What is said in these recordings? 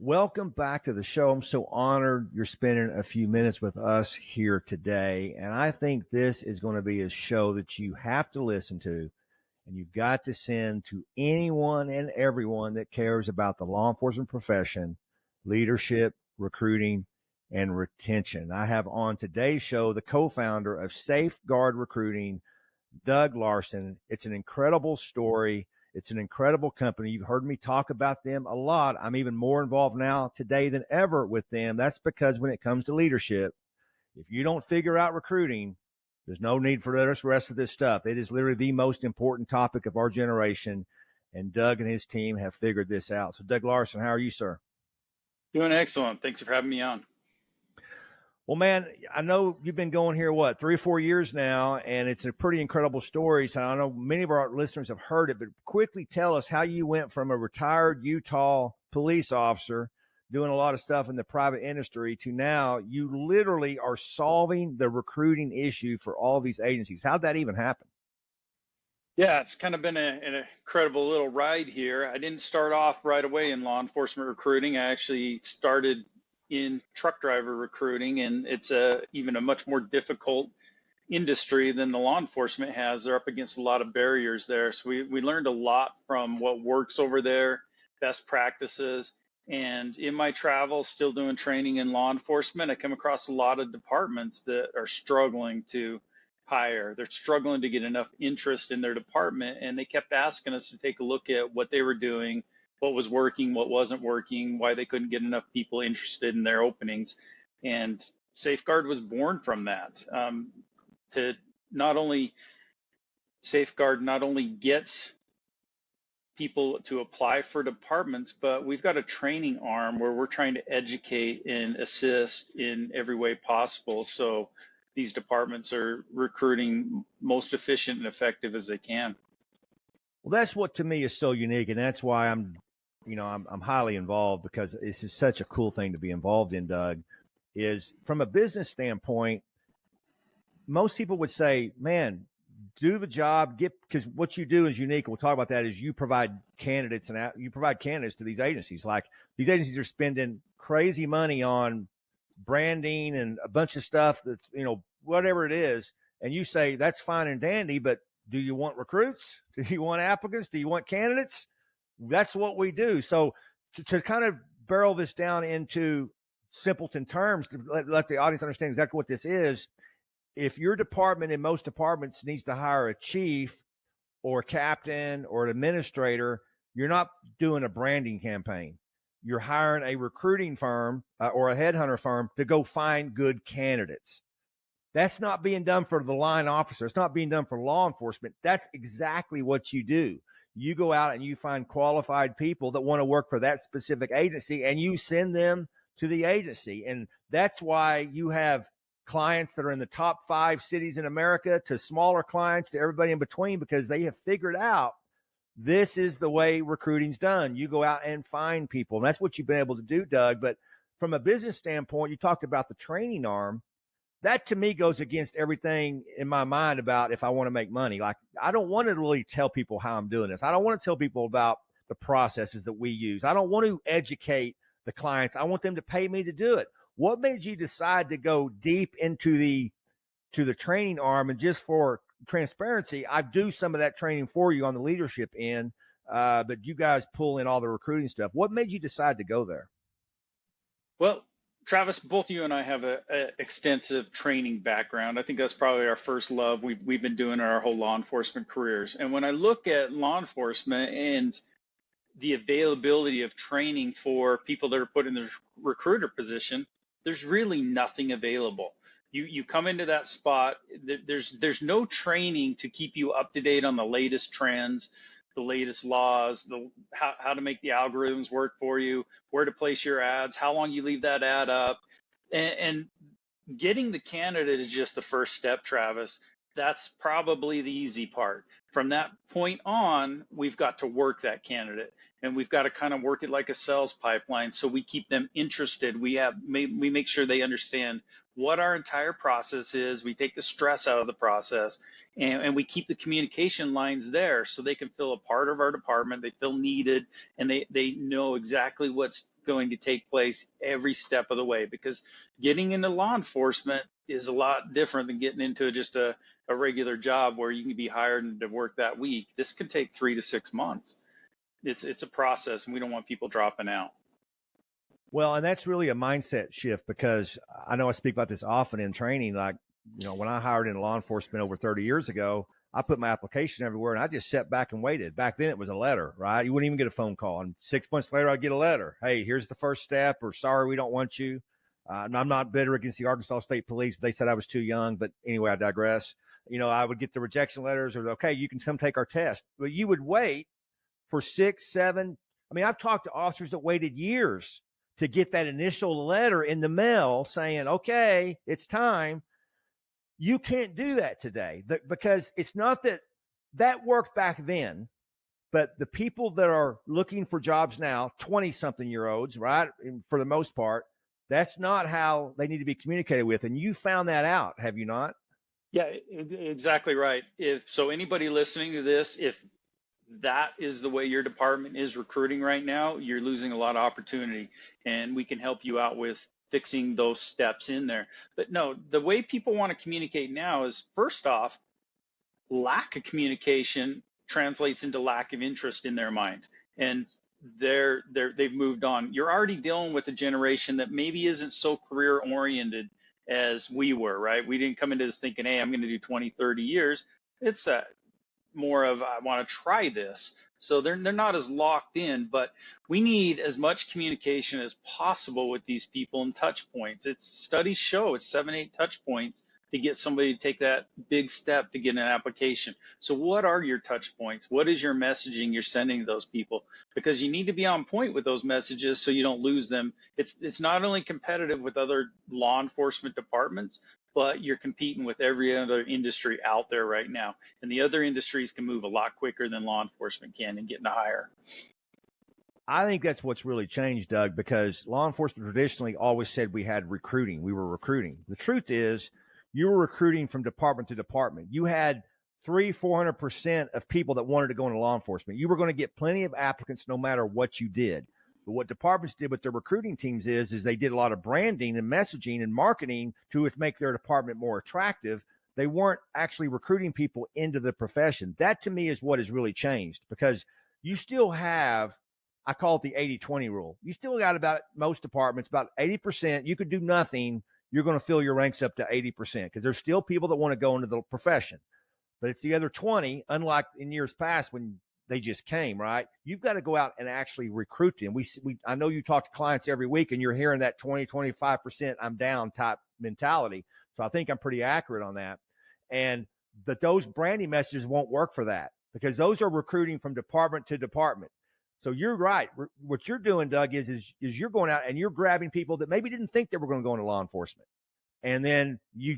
Welcome back to the show. I'm so honored you're spending a few minutes with us here today. And I think this is going to be a show that you have to listen to, and you've got to send to anyone and everyone that cares about the law enforcement profession, leadership, recruiting, and retention. I have on today's show the co-founder of Safeguard Recruiting, Doug Larsen. It's an incredible story. It's an incredible company. You've heard me talk about them a lot. I'm even more involved now today than ever with them. That's because when it comes to leadership, if you don't figure out recruiting, there's no need for the rest of this stuff. It is literally the most important topic of our generation, and Doug and his team have figured this out. So, Doug Larsen, how are you, sir? Doing excellent. Thanks for having me on. Well, man, I know you've been going here, 3 or 4 years now, and it's a pretty incredible story. So I know many of our listeners have heard it, but quickly tell us how you went from a retired Utah police officer doing a lot of stuff in the private industry to now you literally are solving the recruiting issue for all these agencies. How'd that even happen? Yeah, it's kind of been an incredible little ride here. I didn't start off right away in law enforcement recruiting. I actually started in truck driver recruiting, and it's even a much more difficult industry than the law enforcement has. They're up against a lot of barriers there. So we learned a lot from what works over there, best practices. And in my travels, still doing training in law enforcement, I come across a lot of departments that are struggling to hire. They're struggling to get enough interest in their department. And they kept asking us to take a look at what they were doing, what was working, what wasn't working, why they couldn't get enough people interested in their openings. And Safeguard was born from that. To not only Safeguard not only gets people to apply for departments, but we've got a training arm where we're trying to educate and assist in every way possible. So these departments are recruiting most efficient and effective as they can. Well, that's what to me is so unique, and that's why I'm highly involved, because this is such a cool thing to be involved in, Doug. Is from a business standpoint, most people would say, man, do the job, because what you do is unique. We'll talk about that. Is you provide candidates to these agencies. Like, these agencies are spending crazy money on branding and a bunch of stuff that, whatever it is. And you say, that's fine and dandy, but do you want recruits? Do you want applicants? Do you want candidates? That's what we do. So to kind of barrel this down into simpleton terms, to let the audience understand exactly what this is. If your department, in most departments, needs to hire a chief or a captain or an administrator, you're not doing a branding campaign. You're hiring a recruiting firm or a headhunter firm to go find good candidates. That's not being done for the line officer. It's not being done for law enforcement. That's exactly what you do. You go out and you find qualified people that want to work for that specific agency, and you send them to the agency. And that's why you have clients that are in the top 5 cities in America, to smaller clients, to everybody in between, because they have figured out this is the way recruiting's done. You go out and find people. And that's what you've been able to do, Doug. But from a business standpoint, you talked about the training arm. That to me goes against everything in my mind about if I want to make money. Like, I don't want to really tell people how I'm doing this. I don't want to tell people about the processes that we use. I don't want to educate the clients. I want them to pay me to do it. What made you decide to go deep into the training arm? And just for transparency, I do some of that training for you on the leadership end, but you guys pull in all the recruiting stuff. What made you decide to go there? Well, Travis, both you and I have a extensive training background. I think that's probably our first love. We've been doing our whole law enforcement careers. And when I look at law enforcement and the availability of training for people that are put in the recruiter position, there's really nothing available. You come into that spot, there's no training to keep you up to date on the latest trends, the latest laws, how to make the algorithms work for you, where to place your ads, how long you leave that ad up. And getting the candidate is just the first step, Travis. That's probably the easy part. From that point on, we've got to work that candidate, and we've got to kind of work it like a sales pipeline, so we keep them interested. We make sure they understand what our entire process is. We take the stress out of the process, And we keep the communication lines there so they can feel a part of our department, they feel needed, and they know exactly what's going to take place every step of the way. Because getting into law enforcement is a lot different than getting into just a regular job where you can be hired to work that week. This could take 3 to 6 months. It's a process, and we don't want people dropping out. Well, and that's really a mindset shift, because I know I speak about this often in training. Like, when I hired in law enforcement over 30 years ago, I put my application everywhere and I just sat back and waited. Back then it was a letter, right? You wouldn't even get a phone call. And 6 months later, I'd get a letter. Hey, here's the first step, or sorry, we don't want you. And I'm not bitter against the Arkansas State Police. They said I was too young, but anyway, I digress. I would get the rejection letters, or, okay, you can come take our test. But you would wait for 6, 7. I mean, I've talked to officers that waited years to get that initial letter in the mail saying, okay, it's time. You can't do that today, because it's not that worked back then, but the people that are looking for jobs now, 20-something-year-olds, right, for the most part, that's not how they need to be communicated with. And you found that out, have you not? Yeah, exactly right. If so, anybody listening to this, if that is the way your department is recruiting right now, you're losing a lot of opportunity, and we can help you out with fixing those steps in there. But no, the way people want to communicate now is, first off, lack of communication translates into lack of interest in their mind, and they've moved on. You're already dealing with a generation that maybe isn't so career oriented as we were, right? We didn't come into this thinking, hey, I'm going to do 20, 30 years. It's more of, I want to try this. So they're not as locked in, but we need as much communication as possible with these people and touch points. Studies show it's 7, 8 touch points to get somebody to take that big step to get an application. So what are your touch points? What is your messaging you're sending to those people? Because you need to be on point with those messages so you don't lose them. It's not only competitive with other law enforcement departments, but you're competing with every other industry out there right now. And the other industries can move a lot quicker than law enforcement can in getting to hire. I think that's what's really changed, Doug, because law enforcement traditionally always said we had recruiting. We were recruiting. The truth is, you were recruiting from department to department. You had 300-400% of people that wanted to go into law enforcement. You were going to get plenty of applicants no matter what you did. But what departments did with their recruiting teams is they did a lot of branding and messaging and marketing to make their department more attractive. They weren't actually recruiting people into the profession. That, to me, is what has really changed, because you still have, I call it the 80-20 rule. You still got about, most departments, about 80%. You could do nothing. You're going to fill your ranks up to 80%, because there's still people that want to go into the profession. But it's the other 20, unlike in years past when they just came, right? You've got to go out and actually recruit them. I know you talk to clients every week, and you're hearing that 20-25% I'm down type mentality. So I think I'm pretty accurate on that. And those branding messages won't work for that, because those are recruiting from department to department. So you're right. What you're doing, Doug, is you're going out and you're grabbing people that maybe didn't think they were going to go into law enforcement. And then you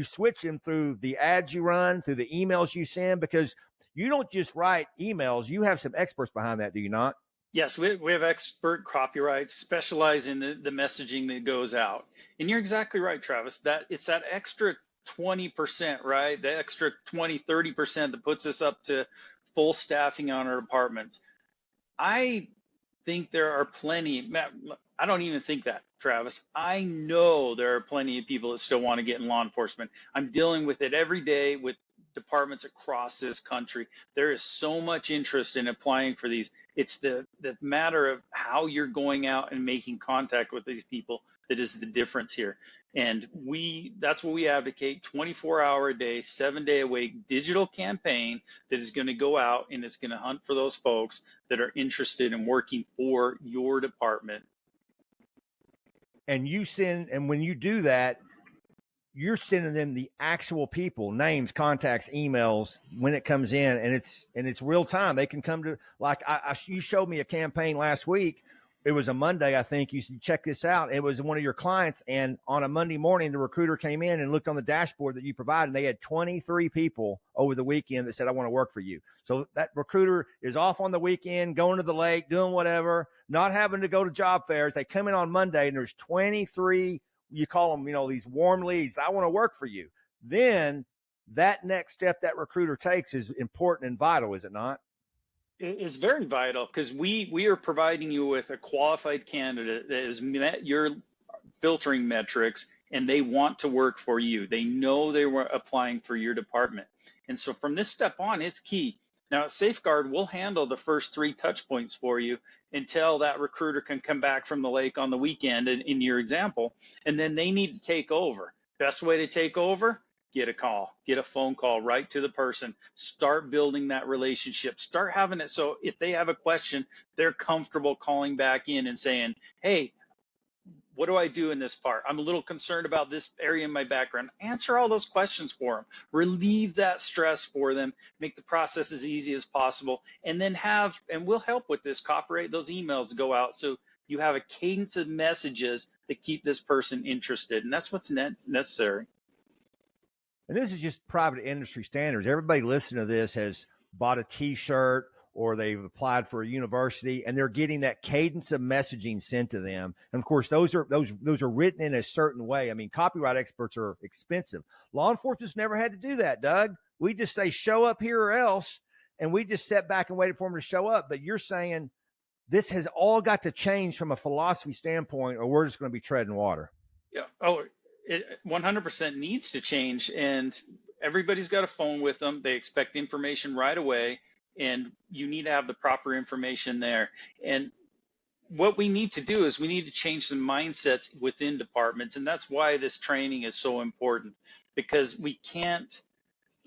switch them through the ads you run, through the emails you send, because you don't just write emails. You have some experts behind that, do you not? Yes, we have expert copyrights, specialize in the messaging that goes out. And you're exactly right, Travis, that it's that extra 20%, right? The extra 20, 30% that puts us up to full staffing on our departments. I think there are plenty, I don't even think that, Travis. I know there are plenty of people that still want to get in law enforcement. I'm dealing with it every day with departments across this country. There is so much interest in applying for these. It's the matter of how you're going out and making contact with these people that is the difference here. And that's what we advocate: 24-hour a day, 7-day a week digital campaign that is going to go out and it's going to hunt for those folks that are interested in working for your department. And when you do that, you're sending them the actual people, names, contacts, emails when it comes in, and it's real time. They can come to, like, you showed me a campaign last week. It was a Monday, I think. You said, check this out. It was one of your clients, and on a Monday morning, the recruiter came in and looked on the dashboard that you provided, and they had 23 people over the weekend that said, I want to work for you. So that recruiter is off on the weekend, going to the lake, doing whatever, not having to go to job fairs. They come in on Monday, and there's 23, you call them, these warm leads. I want to work for you. Then that next step that recruiter takes is important and vital, is it not? Is very vital, because we are providing you with a qualified candidate that has met your filtering metrics, and they want to work for you. They know they were applying for your department. And so from this step on, it's key. Now at Safeguard, we'll handle the first 3 touch points for you until that recruiter can come back from the lake on the weekend in your example, and then they need to take over. Best way to take over, get a call, get a phone call right to the person, start building that relationship, start having it so if they have a question, they're comfortable calling back in and saying, hey, what do I do in this part? I'm a little concerned about this area in my background. Answer all those questions for them. Relieve that stress for them. Make the process as easy as possible. And then and we'll help with this, copyright those emails to go out so you have a cadence of messages that keep this person interested. And that's what's necessary. And this is just private industry standards. Everybody listening to this has bought a T-shirt or they've applied for a university, and they're getting that cadence of messaging sent to them. And of course, those are written in a certain way. I mean, copyright experts are expensive. Law enforcement's never had to do that, Doug. We just say show up here or else, and we just sat back and waited for them to show up. But you're saying this has all got to change from a philosophy standpoint, or we're just going to be treading water. Yeah. Oh, it 100% needs to change, and everybody's got a phone with them. They expect information right away, and you need to have the proper information there. And what we need to do is we need to change some mindsets within departments, and that's why this training is so important, because we can't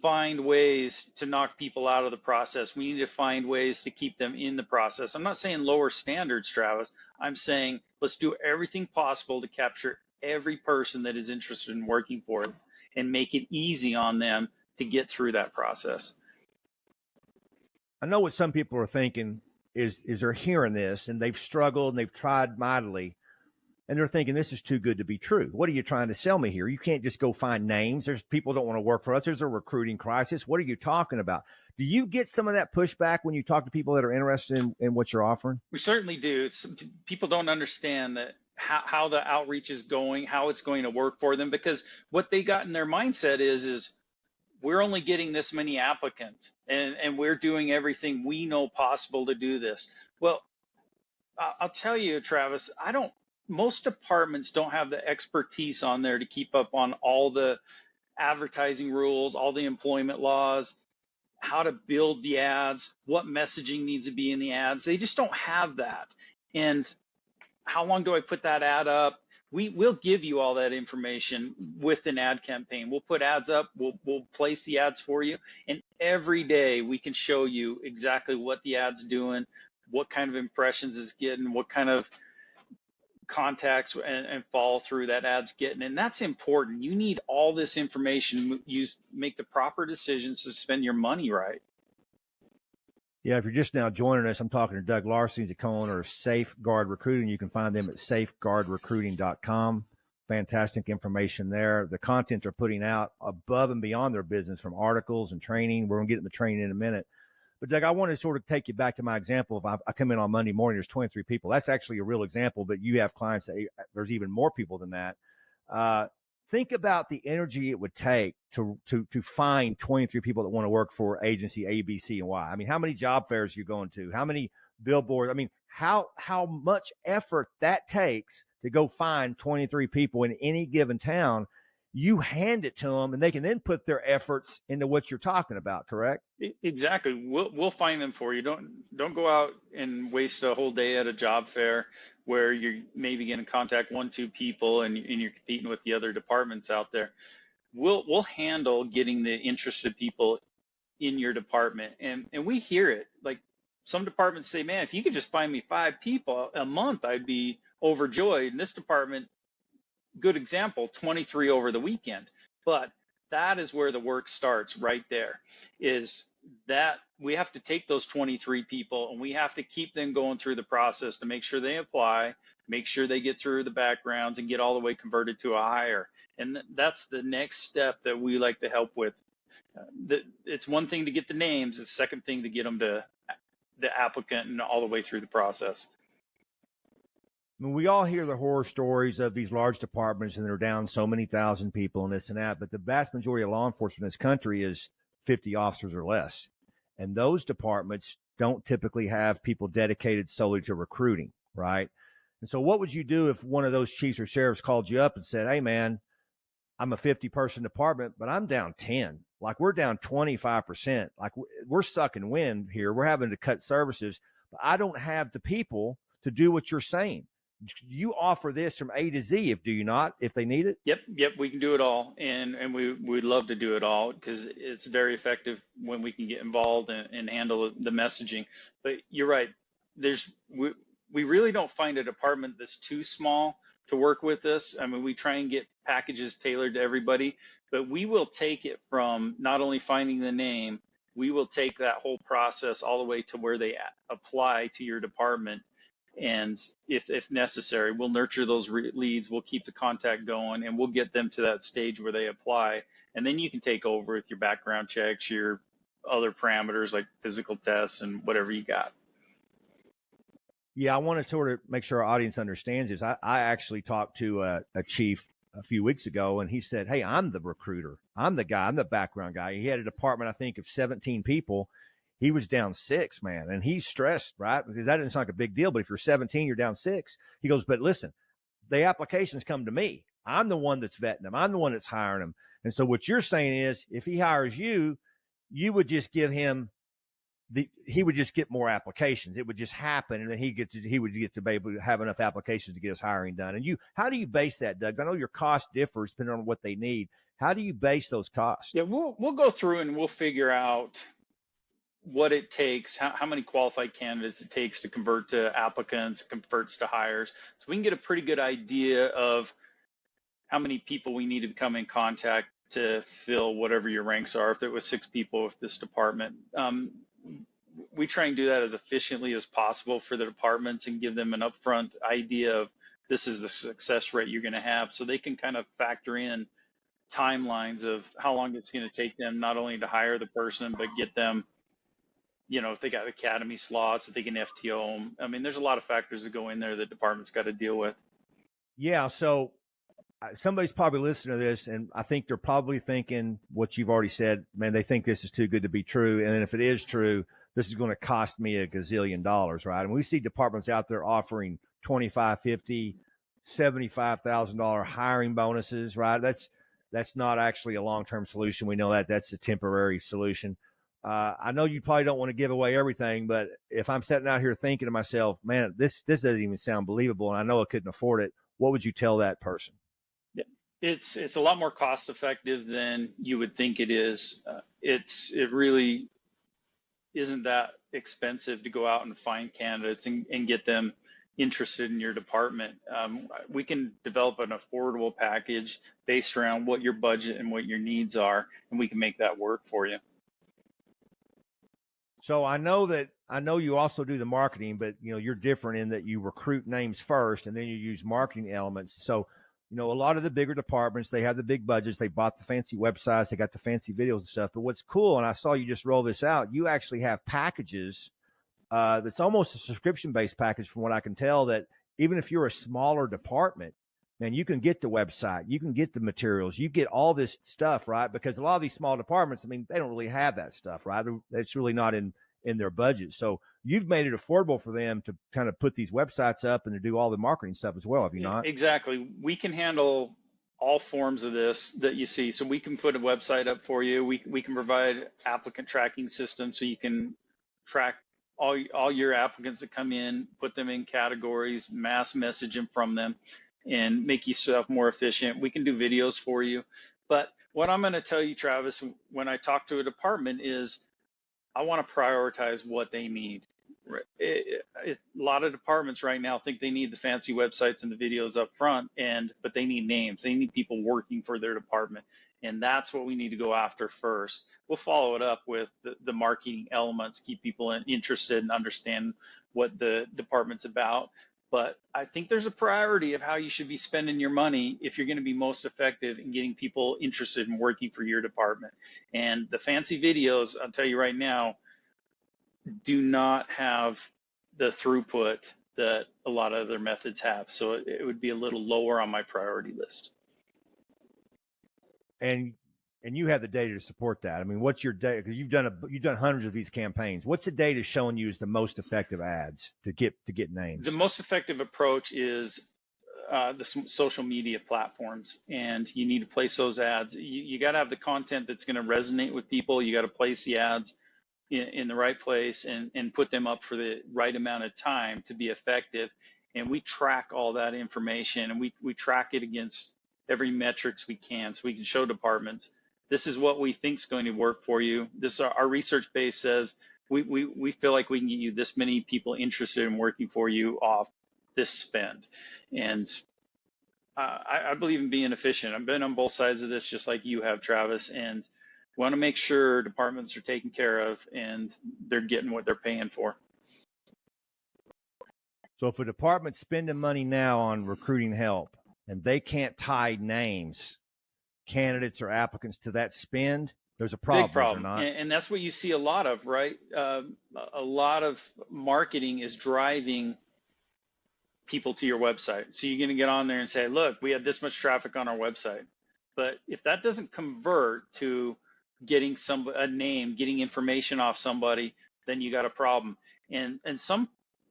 find ways to knock people out of the process. We need to find ways to keep them in the process. I'm not saying lower standards, Travis. I'm saying let's do everything possible to capture every person that is interested in working for us and make it easy on them to get through that process. I know what some people are thinking is they're hearing this and they've struggled and they've tried mightily, and they're thinking this is too good to be true. What are you trying to sell me here? You can't just go find names. There's people don't want to work for us. There's a recruiting crisis. What are you talking about? Do you get some of that pushback when you talk to people that are interested in what you're offering? We certainly do. People don't understand that how the outreach is going, how it's going to work for them, because what they got in their mindset is we're only getting this many applicants, and we're doing everything we know possible to do this. Well, I'll tell you, Travis, most departments don't have the expertise on there to keep up on all the advertising rules, all the employment laws, how to build the ads, what messaging needs to be in the ads. They just don't have that. And how long do I put that ad up? We'll give you all that information with an ad campaign. We'll put ads up, we'll place the ads for you, and every day we can show you exactly what the ad's doing, what kind of impressions it's getting, what kind of contacts and follow through that ad's getting. And that's important. You need all this information used to make the proper decisions to spend your money right. Yeah, if you're just now joining us, I'm talking to Doug Larsen. He's a co-owner of Safeguard Recruiting. You can find them at safeguardrecruiting.com. Fantastic information there. The content they're putting out above and beyond their business, from articles and training. We're going to get into the training in a minute. But Doug, I want to sort of take you back to my example. If I come in on Monday morning, there's 23 people. That's actually a real example, but you have clients that there's even more people than that. Think about the energy it would take to find 23 people that want to work for agency A, B, C, and Y. I mean, how many job fairs are you going to? How many billboards? I mean, how much effort that takes to go find 23 people in any given town. You hand it to them, and they can then put their efforts into what you're talking about, correct? Exactly. We'll find them for you. Don't go out and waste a whole day at a job fair where you're maybe going to contact 1-2 people and you're competing with the other departments out there. We'll handle getting the interested people in your department, and we hear it. Like, some departments say, man, if you could just find me 5 people a month, I'd be overjoyed. In this department, good example, 23 over the weekend. But that is where the work starts right there, is that we have to take those 23 people and we have to keep them going through the process to make sure they apply, make sure they get through the backgrounds and get all the way converted to a hire. And that's the next step that we like to help with. It's one thing to get the names, it's the second thing to get them to the applicant and all the way through the process. I mean, we all hear the horror stories of these large departments and they're down so many thousand people and this and that, but the vast majority of law enforcement in this country is 50 officers or less. And those departments don't typically have people dedicated solely to recruiting, right? And so what would you do if one of those chiefs or sheriffs called you up and said, hey, man, I'm a 50-person department, but I'm down 10. Like we're down 25%. Like we're sucking wind here. We're having to cut services, but I don't have the people to do what you're saying. You offer this from A to Z, if do you not, if they need it? Yep, we can do it all, and we'd love to do it all because it's very effective when we can get involved and handle the messaging. But you're right, we really don't find a department that's too small to work with us. I mean, we try and get packages tailored to everybody, but we will take it from not only finding the name, we will take that whole process all the way to where they apply to your department. And if necessary, we'll nurture those leads, we'll keep the contact going, and we'll get them to that stage where they apply. And then you can take over with your background checks, your other parameters like physical tests and whatever you got. Yeah, I want to sort of make sure our audience understands this. I actually talked to a chief a few weeks ago, and he said, hey, I'm the recruiter. I'm the guy. I'm the background guy. He had a department, I think, of 17 people. He was down 6, man. And he's stressed, right? Because that doesn't sound like a big deal. But if you're 17, you're down 6. He goes, but listen, the applications come to me. I'm the one that's vetting them. I'm the one that's hiring them. And so what you're saying is if he hires you, you would just give him he would just get more applications. It would just happen, and then he would get to be able to have enough applications to get his hiring done. And how do you base that, Doug? I know your cost differs depending on what they need. How do you base those costs? Yeah, we'll go through and we'll figure out what it takes, how many qualified candidates it takes to convert to applicants, converts to hires. So we can get a pretty good idea of how many people we need to come in contact to fill whatever your ranks are. If it was 6 people with this department, we try and do that as efficiently as possible for the departments and give them an upfront idea of this is the success rate you're going to have, so they can kind of factor in timelines of how long it's going to take them not only to hire the person, but get them, if they got academy slots, if they can FTO them. I mean, there's a lot of factors that go in there the department's got to deal with. Yeah, so somebody's probably listening to this, and I think they're probably thinking what you've already said, man, they think this is too good to be true. And then if it is true, this is going to cost me a gazillion dollars, right? And we see departments out there offering $25,000, $50,000, $75,000 hiring bonuses, right? That's not actually a long-term solution. We know that that's a temporary solution. I know you probably don't want to give away everything, but if I'm sitting out here thinking to myself, man, this doesn't even sound believable, and I know I couldn't afford it, what would you tell that person? It's a lot more cost effective than you would think it is. It really isn't that expensive to go out and find candidates and get them interested in your department. We can develop an affordable package based around what your budget and what your needs are, and we can make that work for you. So I know you also do the marketing, but you're different in that you recruit names first and then you use marketing elements. So a lot of the bigger departments, they have the big budgets, they bought the fancy websites, they got the fancy videos and stuff. But what's cool, and I saw you just roll this out, you actually have packages that's almost a subscription-based package from what I can tell, that even if you're a smaller department, man, you can get the website, you can get the materials, you get all this stuff, right? Because a lot of these small departments, I mean, they don't really have that stuff, right? It's really not in their budget. So you've made it affordable for them to kind of put these websites up and to do all the marketing stuff as well, have you not? Exactly. We can handle all forms of this that you see. So we can put a website up for you. We can provide applicant tracking system so you can track all your applicants that come in, put them in categories, mass message them from them, and make yourself more efficient. We can do videos for you. But what I'm going to tell you, Travis, when I talk to a department is I want to prioritize what they need. A lot of departments right now think they need the fancy websites and the videos up front, but they need names. They need people working for their department. And that's what we need to go after first. We'll follow it up with the marketing elements, keep people interested and understand what the department's about. But I think there's a priority of how you should be spending your money if you're going to be most effective in getting people interested in working for your department. And the fancy videos, I'll tell you right now, do not have the throughput that a lot of other methods have. So it would be a little lower on my priority list. And you have the data to support that. I mean, what's your data? Because you've done hundreds of these campaigns. What's the data showing you is the most effective ads to get names? The most effective approach is the social media platforms, and you need to place those ads. You got to have the content that's going to resonate with people. You got to place the ads in the right place and put them up for the right amount of time to be effective. And we track all that information, and we track it against every metrics we can, so we can show departments, this is what we think is going to work for you. This, our research base says we feel like we can get you this many people interested in working for you off this spend. And I believe in being efficient. I've been on both sides of this, just like you have, Travis, and want to make sure departments are taken care of and they're getting what they're paying for. So if a department's spending money now on recruiting help and they can't tie names, candidates or applicants to that spend, there's a problem. Big problem. Not? And that's what you see a lot of, right? A lot of marketing is driving people to your website. So you're going to get on there and say, look, we had this much traffic on our website. But if that doesn't convert to getting a name, getting information off somebody, then you got a problem. And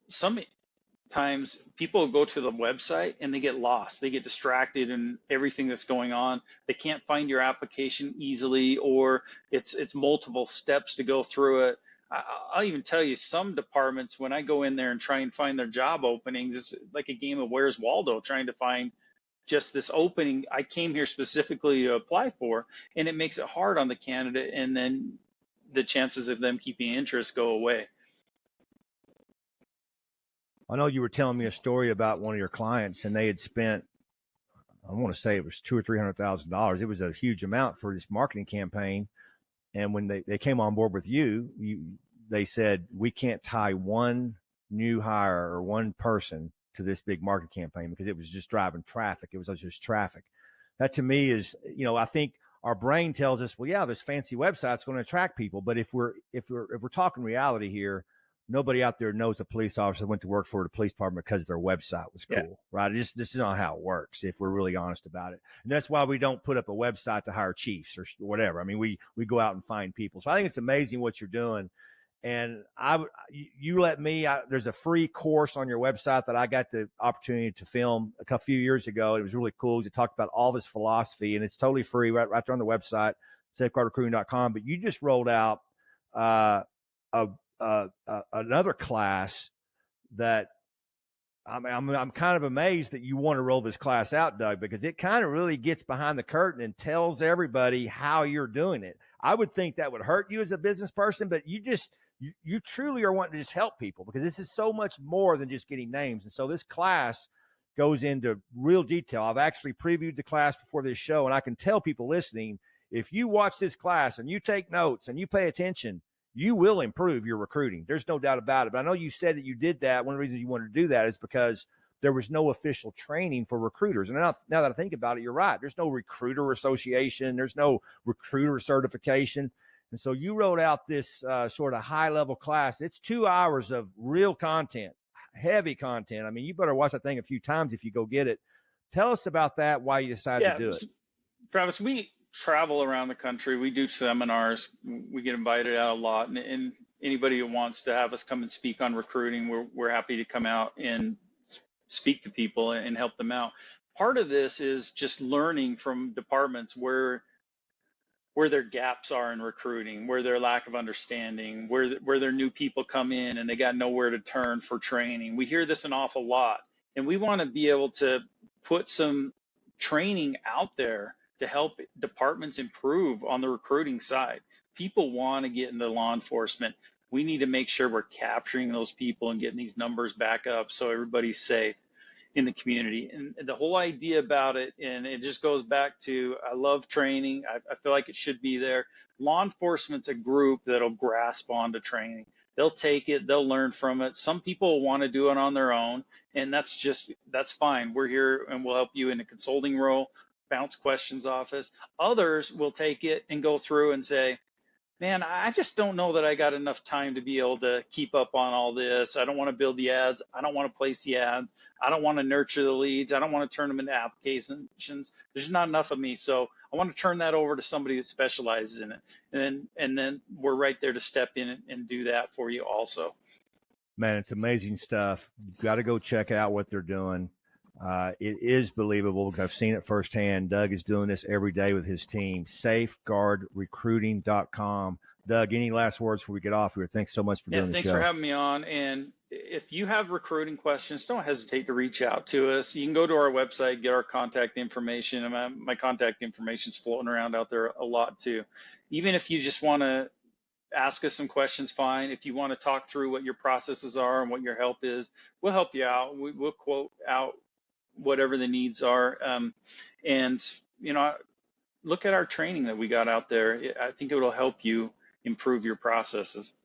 sometimes people go to the website and they get lost. They get distracted in everything that's going on. They can't find your application easily, or it's multiple steps to go through it. I'll even tell you, some departments, when I go in there and try and find their job openings, it's like a game of Where's Waldo, trying to find just this opening I came here specifically to apply for, and it makes it hard on the candidate, and then the chances of them keeping interest go away. I know you were telling me a story about one of your clients, and they had spent, I want to say it was $200,000 or $300,000. It was a huge amount for this marketing campaign. And when they came on board with you, they said, we can't tie one new hire or one person to this big marketing campaign because it was just driving traffic. It was just traffic. That to me is, I think our brain tells us, well, yeah, this fancy website's going to attract people. But if we're talking reality here, nobody out there knows a police officer went to work for the police department because their website was cool, right? This is not how it works if we're really honest about it. And that's why we don't put up a website to hire chiefs or whatever. I mean, we go out and find people. So I think it's amazing what you're doing. And you let me, there's a free course on your website that I got the opportunity to film a few years ago. It was really cool. It talked about all this philosophy, and it's totally free right there on the website, safeguardrecruiting.com. But you just rolled out another class that I'm kind of amazed that you want to roll this class out, Doug, because it kind of really gets behind the curtain and tells everybody how you're doing it. I would think that would hurt you as a business person, but you truly are wanting to just help people, because this is so much more than just getting names. And so this class goes into real detail. I've actually previewed the class before this show, and I can tell people listening, if you watch this class and you take notes and you pay attention, you will improve your recruiting. There's no doubt about it. But I know you said that you did that. One of the reasons you wanted to do that is because there was no official training for recruiters. And now that I think about it, you're right. There's no recruiter association. There's no recruiter certification. And so you wrote out this sort of high-level class. It's 2 hours of real content, heavy content. I mean, you better watch that thing a few times if you go get it. Tell us about that, why you decided to do it. Travis, we travel around the country. We do seminars. We get invited out a lot. And anybody who wants to have us come and speak on recruiting, we're happy to come out and speak to people and help them out. Part of this is just learning from departments where their gaps are in recruiting, where their lack of understanding, where their new people come in and they got nowhere to turn for training. We hear this an awful lot, and we want to be able to put some training out there to help departments improve on the recruiting side. People want to get into law enforcement. We need to make sure we're capturing those people and getting these numbers back up so everybody's safe in the community. And the whole idea about it, and it just goes back to, I love training. I feel like it should be there. Law enforcement's a group that'll grasp onto training. They'll take it, they'll learn from it. Some people want to do it on their own, and that's fine. We're here and we'll help you in a consulting role, bounce questions off us. Others will take it and go through and say, man, I just don't know that I got enough time to be able to keep up on all this. I don't want to build the ads. I don't want to place the ads. I don't want to nurture the leads. I don't want to turn them into applications. There's not enough of me. So I want to turn that over to somebody that specializes in it. And then we're right there to step in and do that for you also. Man, it's amazing stuff. You've got to go check out what they're doing. It is believable because I've seen it firsthand. Doug is doing this every day with his team. Safeguardrecruiting.com. Doug, any last words before we get off here? Thanks so much for doing the show. Thanks for having me on. And if you have recruiting questions, don't hesitate to reach out to us. You can go to our website, get our contact information. My contact information is floating around out there a lot too. Even if you just want to ask us some questions, fine. If you want to talk through what your processes are and what your help is, we'll help you out. We'll quote out whatever the needs are. And, look at our training that we got out there. I think it will help you improve your processes.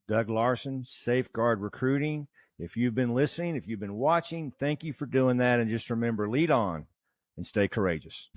Doug Larsen, Safeguard Recruiting. If you've been listening, if you've been watching, thank you for doing that. And just remember, lead on and stay courageous.